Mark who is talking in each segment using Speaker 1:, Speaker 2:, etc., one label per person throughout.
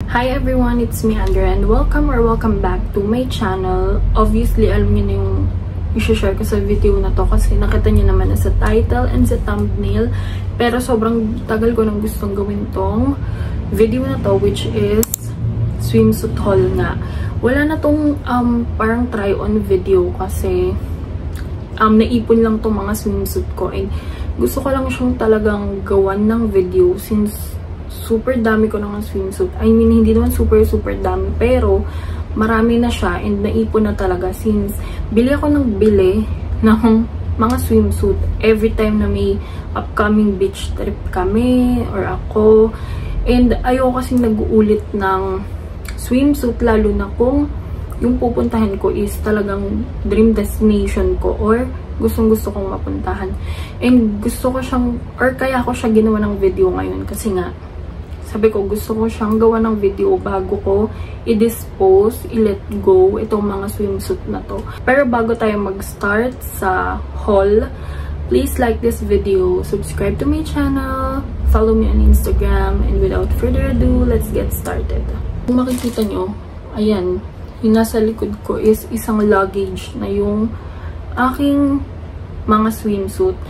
Speaker 1: Hi everyone, it's me Andrea and welcome back to my channel. Obviously, alam niyo na yung i-share ko sa video na to kasi nakita niyo naman na sa title and sa thumbnail. Pero sobrang tagal ko nang gustong gawin tong video na to, which is swimsuit haul nga. Wala na tong parang try on video kasi naipon lang tong mga swimsuit ko and gusto ko lang siyang talagang gawan ng video since super dami ko ng swimsuit. I mean, hindi naman super dami, pero marami na siya and naipon na talaga since bili ako ng bili ng mga swimsuit every time na may upcoming beach trip kami or ako. And ayoko kasi nag-uulit ng swimsuit, lalo na kung yung pupuntahan ko is talagang dream destination ko or gustong-gusto kong mapuntahan. And gusto ko siyang, or kaya ako siya ginawa ng video ngayon kasi nga sabi ko, gusto ko siyang gawa ng video bago ko i-dispose, i-let go itong mga swimsuit na to. Pero bago tayo mag-start sa haul, please like this video, subscribe to my channel, follow me on Instagram, and without further ado, let's get started. Kung makikita nyo, ayan, yung nasa likod ko is isang luggage na yung aking mga swimsuit.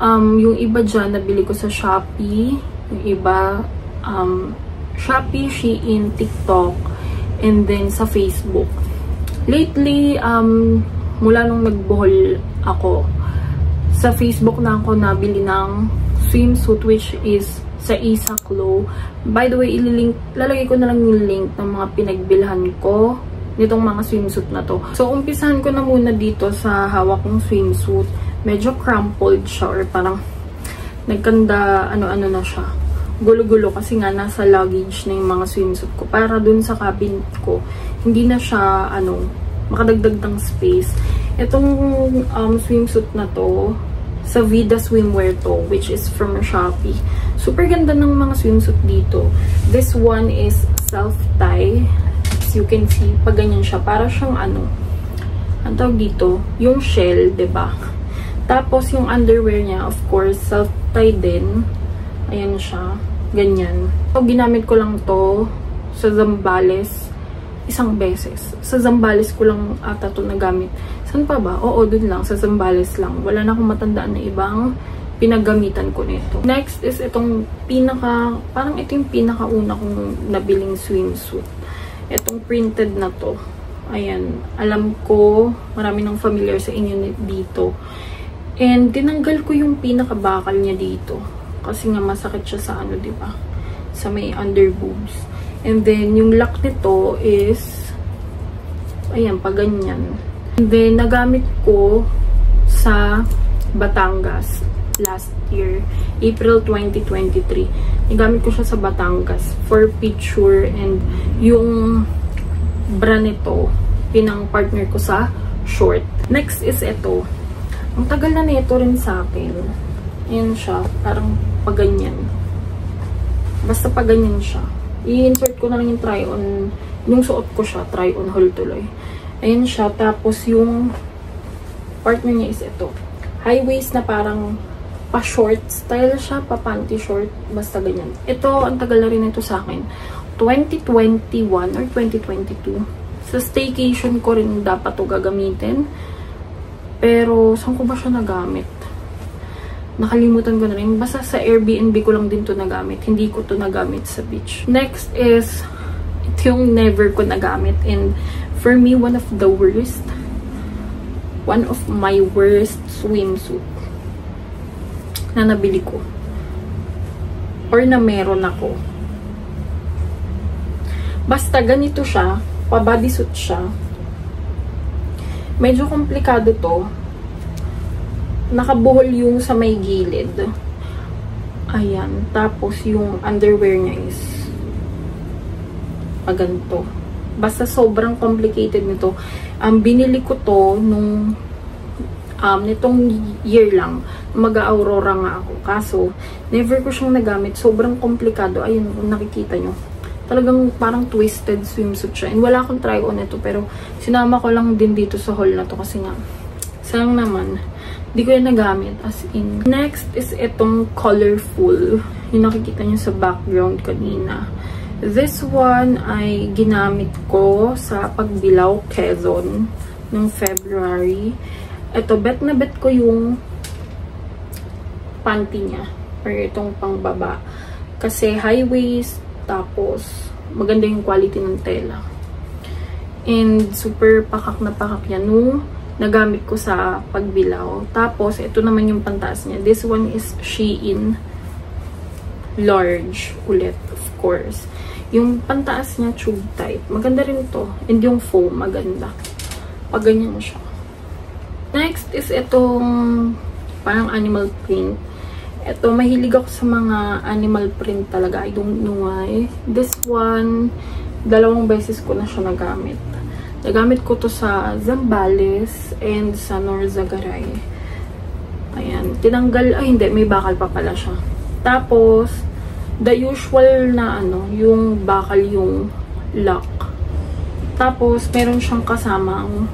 Speaker 1: Yung iba dyan, nabili ko sa Shopee, yung iba Shopee, Shein, TikTok, and then sa Facebook. Lately, mula nung nagbuhol ako, sa Facebook na ako nabili ng swimsuit, which is sa Isaklo. By the way, lalagay ko na lang yung link ng mga pinagbilhan ko nitong mga swimsuit na to. So, umpisahan ko na muna dito sa hawak kong swimsuit. Medyo crumpled siya or parang nagkanda, ano-ano na siya. Gulo-gulo kasi nga nasa luggage na yung mga swimsuit ko. Para dun sa cabin ko, hindi na siya, makadagdag ng space. Itong swimsuit na to, sa Vida Swimwear to, which is from Shopee. Super ganda ng mga swimsuit dito. This one is self-tie. As you can see, pag ganyan siya, para siyang ang tawag dito, yung shell, diba? Tapos yung underwear niya, of course, self-tie din. Ayan siya. Ganyan. So, ginamit ko lang to sa Zambales isang beses. Sa Zambales ko lang ata to nagamit. Saan pa ba? Oo, dun lang. Sa Zambales lang. Wala na akong matandaan na ibang pinagamitan ko nito. Next is itong parang ito yung pinakauna kong nabiling swimsuit. Itong printed na to. Ayan. Alam ko, marami nang familiar sa inyo dito. And tinanggal ko yung pinakabakal niya dito. Kasi nga masakit siya sa diba? Sa may under boobs. And then, yung lock nito is, ayan, pag ganyan. And then, nagamit ko sa Batangas last year, April 2023. Nagamit ko siya sa Batangas for picture and yung bra nito, pinang partner ko sa short. Next is ito. Ang tagal na nito rin sa akin. Ayan siya, parang paganyan. Basta paganyan siya. I-insert ko na lang yung try-on. Yung suot ko siya, try-on haul tuloy. Ayan siya. Tapos yung partner niya is ito. High waist na parang pa-short style siya, pa-panty short. Basta ganyan. Ito, ang tagal na rin ito sa akin. 2021 or 2022. Sa staycation ko rin dapat ito gagamitin. Pero, saan ko ba siya nagamit? Nakalimutan ko na rin. Basta sa Airbnb ko lang din to nagamit. Hindi ko to nagamit sa beach. Next is, ito yung never ko nagamit. And for me, one of my worst swimsuit na nabili ko. Or na meron ako. Basta ganito siya. Pa-bodysuit siya. Medyo komplikado to. Nakabuhol yung sa may gilid. Ayan. Tapos yung underwear niya is ganito. Basta sobrang complicated nito. Binili ko to nung nitong year lang. Mag-aurora nga ako. Kaso, never ko siyang nagamit. Sobrang komplikado. Ayun, kung nakikita nyo. Talagang parang twisted swimsuit siya. And wala akong try on ito. Pero sinama ko lang din dito sa haul na to kasi nga, sayang naman. Hindi ko yan nagamit, as in. Next is itong colorful. Yung nakikita nyo sa background kanina. This one ay ginamit ko sa Pagbilao, Quezon noong February. Ito, bet na bet ko yung panty niya. Or itong pangbaba. Kasi high waist, tapos maganda yung quality ng tela. And super pakak na pakak yan nung nagamit ko sa Pagbilao. Tapos, ito naman yung pantaas niya. This one is Shein. Large ulit, of course. Yung pantaas niya, tube type. Maganda rin to. And yung foam, maganda. Pag ganyan siya. Next is itong parang animal print. Ito, mahilig ako sa mga animal print talaga. I don't know why. This one, 2 beses ko na siya nagamit. Nagamit ko to sa Zambales and sa Norzagaray. Ayan. Tinanggal, ay hindi, may bakal pa pala siya. Tapos, the usual na yung bakal yung lock. Tapos, meron siyang kasamang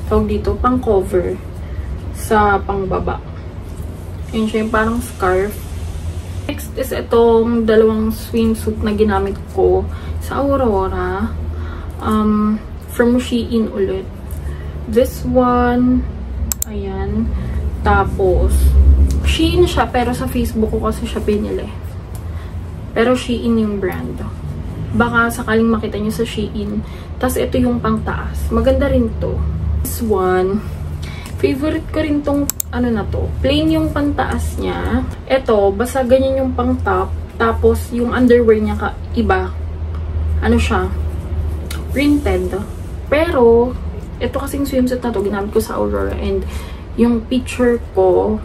Speaker 1: tawag dito, pang cover sa pangbaba. Yun siya yung parang scarf. Next is itong 2 swimsuit na ginamit ko sa Aurora. From Shein ulit. This one, ayan. Tapos, Shein siya, pero sa Facebook ko kasi siya pinili. Pero Shein yung brand. Baka sakaling makita nyo sa Shein. Tapos, ito yung pangtaas. Maganda rin to. This one, favorite ko rin tong, na to. Plain yung pantaas niya. Ito, basta ganyan yung pang top. Tapos, yung underwear niya iba. Siya? Printed. Pero, ito kasing swimsuit na to, ginamit ko sa Aurora. And, yung picture ko,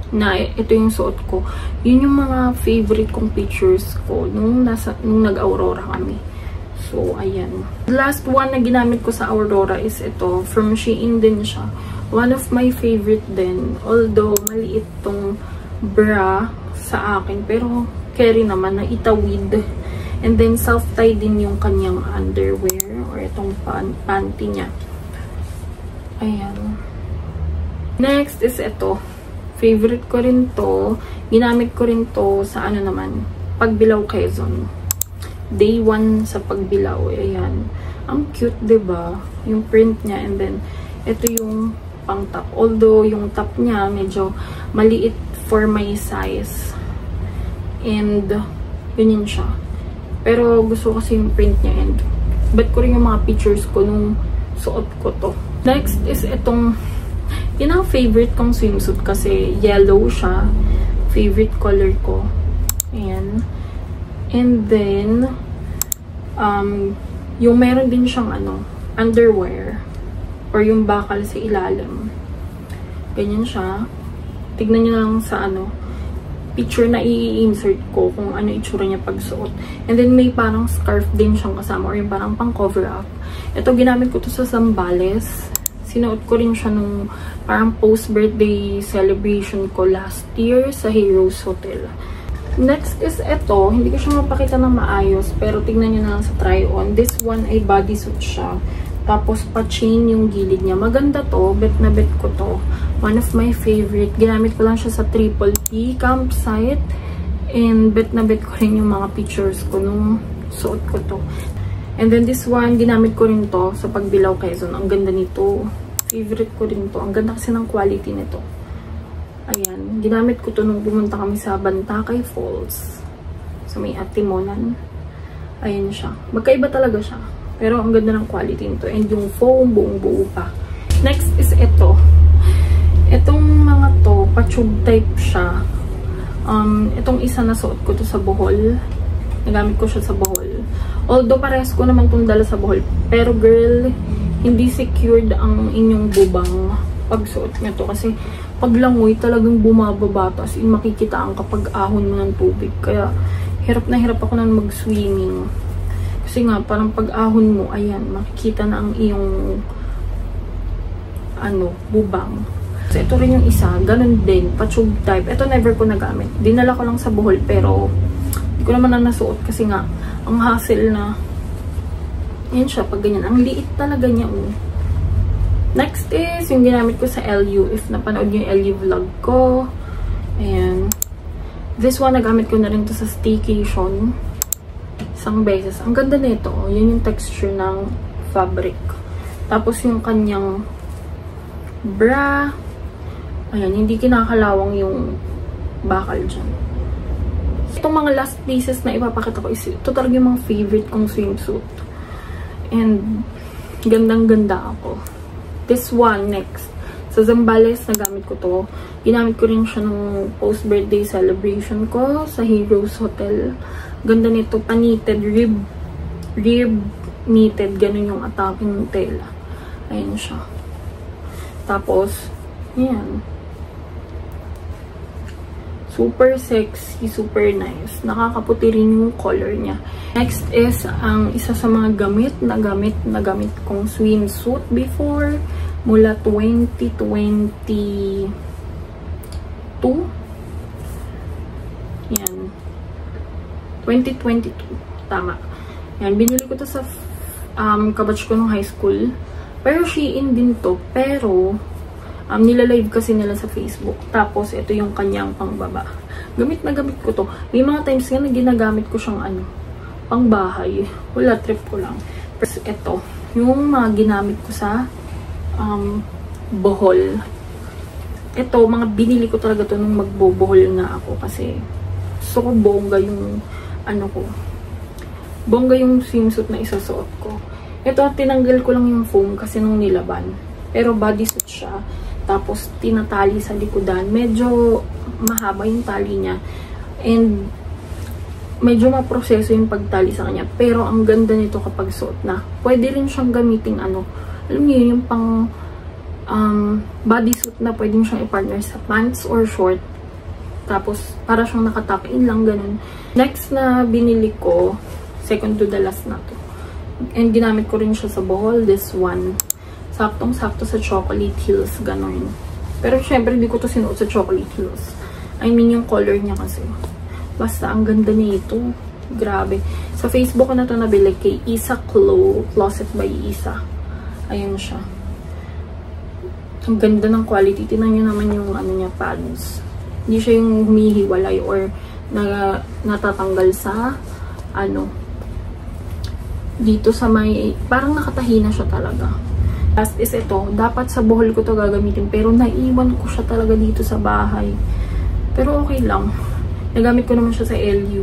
Speaker 1: na ito yung suot ko, yun yung mga favorite kong pictures ko nung nag-Aurora kami. So, ayan. Last one na ginamit ko sa Aurora is ito. From Shein din siya. One of my favorite din. Although, maliit tong bra sa akin. Pero, carry naman na itawid. And then, self-tie din yung kanyang underwear or itong panty niya. Ayan. Next is ito. Favorite ko rin to. Ginamit ko rin to sa Pagbilao, Quezon. Day 1 sa Pagbilao. Ayan. Ang cute, diba? Yung print niya. And then, ito yung pang top. Although, yung top niya medyo maliit for my size. And, yun siya. Pero, gusto ko kasi yung print niya. And, bet ko rin yung mga pictures ko nung suot ko to. Next is itong yun ang favorite kong swimsuit kasi yellow siya. Favorite color ko. Ayan. And then, yung meron din siyang underwear or yung bakal sa ilalim. Ganyan siya. Tignan nyo lang sa picture na i-insert ko kung ano itsura niya pag suot. And then, may parang scarf din siyang kasama or yung parang pang cover up. Ito, ginamit ko to sa Zambales. Sinuot ko rin siya nung parang post-birthday celebration ko last year sa Heroes Hotel. Next is ito. Hindi ko siya mapakita ng maayos, pero tignan nyo na lang sa try-on. This one ay bodysuit siya. Tapos, pa-chain yung gilid niya. Maganda to. Bet na bet ko to. One of my favorite. Ginamit ko lang siya sa Triple P campsite. And bet na bet ko rin yung mga pictures ko nung suot ko to. And then this one, ginamit ko rin to sa Pagbilao, Quezon. Ang ganda nito. Favorite ko rin to. Ang ganda kasi ng quality nito. Ayan. Ginamit ko to nung pumunta kami sa Bantakay Falls. So, may Atimonan. Ayan siya. Magkaiba talaga siya. Pero ang ganda ng quality nito. And yung foam, buong buo pa. Next is ito. Itong mga to, pa-tube type siya. Itong isa na suot ko to sa Bohol. Nagamit ko siya sa Bohol. Although parehas ko naman itong dala sa Bohol. Pero girl, hindi secured ang inyong bubang pagsuot nyo to. Kasi pag langoy, talagang bumababa. As in, makikita ang kapag ahon mo ng tubig. Kaya, hirap na hirap ako nang mag-swimming. Kasi nga, parang pag ahon mo, ayan, makikita na ang iyong bubang. So, ito rin yung isa. Ganun din, pa-tube type. Ito never ko nagamit. Dinala ko lang sa Bohol, pero hindi ko naman na nasuot kasi nga, ang hassle na, yan siya, pag ganyan. Ang liit talaga niya, oh. Next is, yung ginamit ko sa LU. If napanood nyo yung LU vlog ko. Ayan. This one, nagamit ko na rin to sa staycation. isang beses. Ang ganda nito. Yan yung texture ng fabric. Tapos yung kanyang bra. Ayan, hindi kinakalawang yung bakal dyan. Itong mga last pieces na ipapakita ko is ito talaga yung mga favorite kong swimsuit. And gandang-ganda ako. This one next. Sa Zambales, nagamit ko to. Ginamit ko rin siya nung post-birthday celebration ko sa Heroes Hotel. Ganda nito. Panited. Rib knitted. Ganun yung atake ng tela. Ayan siya. Tapos, yan. Super sexy, super nice. Nakakaputi rin yung color niya. Next is ang isa sa mga gamit kong swimsuit before mula 2022. Yan. 2022. Tama. Yan. Binili ko to sa kabatch ko nung high school. Pero Shein din to. Pero nilalive kasi nila sa Facebook. Tapos, ito yung kanyang pangbaba. Gamit na gamit ko to. May mga times nga na ginagamit ko siyang pangbahay. Wala, trip ko lang. Pero ito, yung mga ginamit ko sa Bohol. Ito, mga binili ko talaga to nung magbobohol nga ako. Kasi, gusto ko bongga yung, bongga yung swimsuit na isasuot ko. Ito, tinanggal ko lang yung foam kasi nung nilaban. Pero bodysuit siya. Tapos, tinatali sa likodan. Medyo mahaba yung tali niya. And, medyo maproseso yung pagtali sa kanya. Pero, ang ganda nito kapag suot na. Pwede rin siyang gamitin, alam niyo, yung pang bodysuit na pwede siyang i-partner sa pants or short. Tapos, para siyang nakatuck-in lang, ganun. Next na binili ko, second to the last na to. And, ginamit ko rin siya sa Bohol. This one. Saktong-sakto sa Chocolate Hills, gano'n. Pero syempre, hindi ko to sinuot sa Chocolate Hills. I mean, yung color niya kasi. Basta, ang ganda nito. Grabe. Sa Facebook ko na to nabili kay Isa Closet by Isa. Ayun siya. Ang ganda ng quality. Tingnan nyo naman yung niya, pads. Hindi siya yung humihiwalay or natatanggal sa dito sa may, parang nakatahi na siya talaga. Last is ito. Dapat sa Bohol ko to gagamitin. Pero naiwan ko siya talaga dito sa bahay. Pero okay lang. Nagamit ko naman siya sa LU.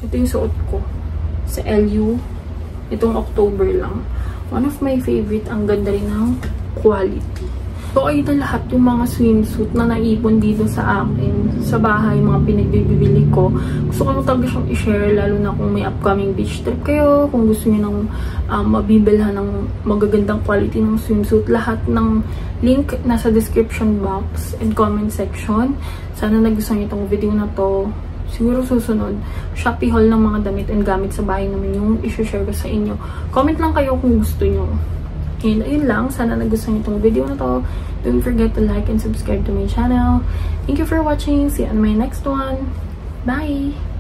Speaker 1: Ito yung suot ko. Sa LU. Itong October lang. One of my favorite. Ang ganda rin ng quality. So, ayun na lahat yung mga swimsuit na naipon dito sa akin. Sa bahay, mga pinagbibili ko. Gusto ko na talaga siyang i-share, lalo na kung may upcoming beach trip kayo. Kung gusto niyo nang mabibilhan ng magagandang quality ng swimsuit. Lahat ng link nasa description box and comment section. Sana nagustuhan niyo itong video na to. Siguro susunod, Shopee haul ng mga damit and gamit sa bahay naman yung i-share ko sa inyo. Comment lang kayo kung gusto niyo. And ayun lang, sana nagustuhan niyo itong video na to. Don't forget to like and subscribe to my channel. Thank you for watching. See you on my next one. Bye!